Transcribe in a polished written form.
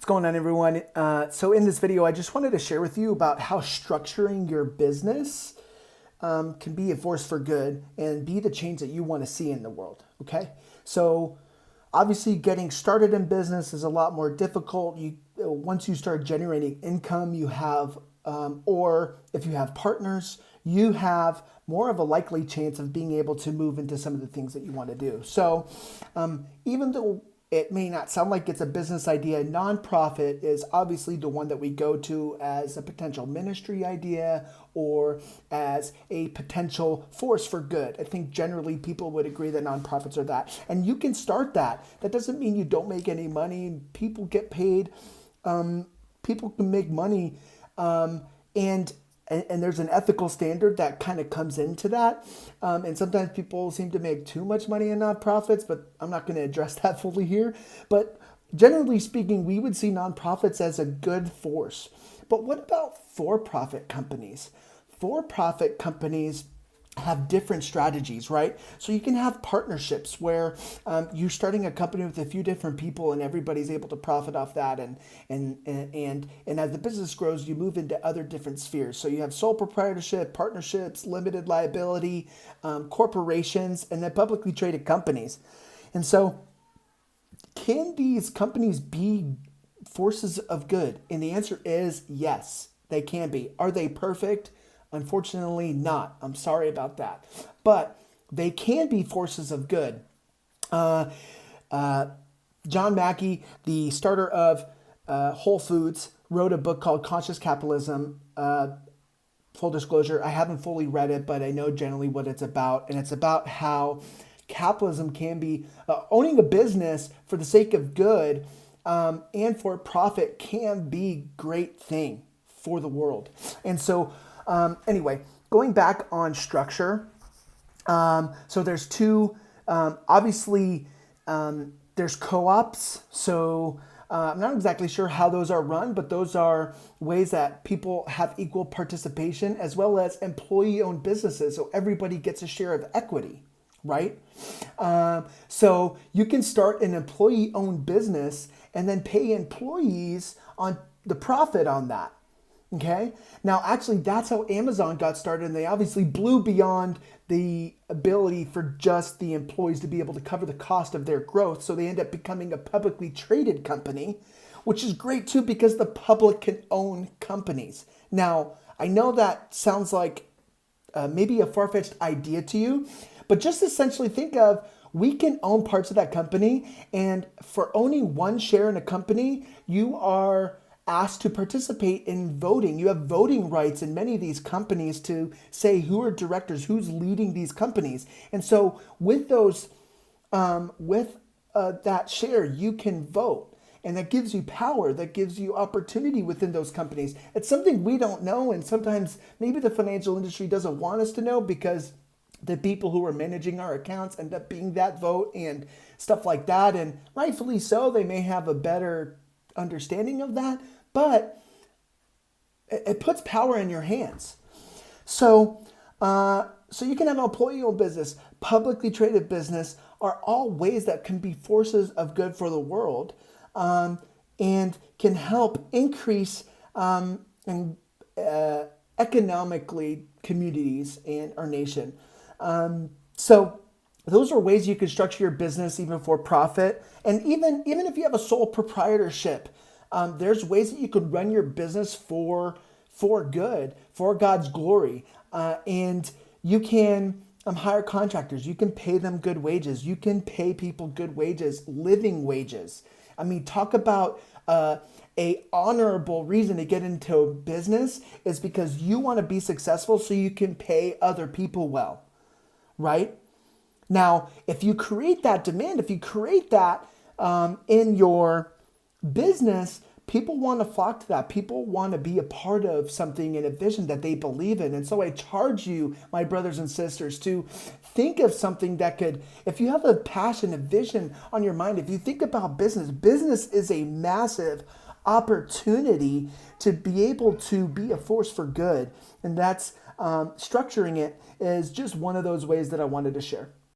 What's going on, everyone? So in this video, I just wanted to share with you about how structuring your business can be a force for good and be the change that you want to see in the world, okay? So obviously getting started in business is a lot more difficult. Once you start generating income, you have, or if you have partners, you have more of a likely chance of being able to move into some of the things that you want to do. So even though it may not sound like it's a business idea, nonprofit is obviously the one that we go to as a potential ministry idea or as a potential force for good. I think generally people would agree that nonprofits are that. And you can start that. That doesn't mean you don't make any money. People get paid. People can make money. And there's an ethical standard that kind of comes into that. And sometimes people seem to make too much money in nonprofits, but I'm not going to address that fully here. But generally speaking, we would see nonprofits as a good force. But what about for-profit companies? For-profit companies have different strategies, right? So you can have partnerships where you're starting a company with a few different people and everybody's able to profit off that. And as the business grows, you move into other different spheres. So you have sole proprietorship, partnerships, limited liability, corporations, and then publicly traded companies. And so can these companies be forces of good? And the answer is yes, they can be. Are they perfect? Unfortunately not. I'm sorry about that. But they can be forces of good. John Mackey, the starter of Whole Foods, wrote a book called Conscious Capitalism. Full disclosure, I haven't fully read it, but I know generally what it's about. And it's about how capitalism can be, owning a business for the sake of good and for profit can be a great thing for the world. And so anyway, going back on structure, so there's two, obviously there's co-ops. So I'm not exactly sure how those are run, but those are ways that people have equal participation as well as employee-owned businesses. So everybody gets a share of equity, right? So you can start an employee-owned business and then pay employees on the profit on that. Okay. Now, actually, that's how Amazon got started. And they obviously blew beyond the ability for just the employees to be able to cover the cost of their growth. So they end up becoming a publicly traded company, which is great too, because the public can own companies. Now, I know that sounds like maybe a far-fetched idea to you, but just essentially think of, we can own parts of that company. And for owning one share in a company, you are asked to participate in voting. You have voting rights in many of these companies to say who are directors, who's leading these companies. And so with those, that share, you can vote. And that gives you power, that gives you opportunity within those companies. It's something we don't know, and sometimes maybe the financial industry doesn't want us to know because the people who are managing our accounts end up being that vote and stuff like that. And rightfully so, they may have a better understanding of that, but it puts power in your hands. So you can have an employee-owned business, publicly traded business, are all ways that can be forces of good for the world, and can help increase economically communities and our nation. So those are ways you can structure your business even for profit. And even if you have a sole proprietorship, there's ways that you could run your business for good, for God's glory. And you can hire contractors. You can pay them good wages. You can pay people good wages, living wages. I mean, talk about a honorable reason to get into business is because you want to be successful so you can pay other people well, right? Now, if you create that demand, if you create that in your business, people want to flock to that. People want to be a part of something in a vision that they believe in. And so I charge you, my brothers and sisters, to think of something that could, if you have a passion, a vision on your mind, if you think about business, business is a massive opportunity to be able to be a force for good. And that's structuring it is just one of those ways that I wanted to share.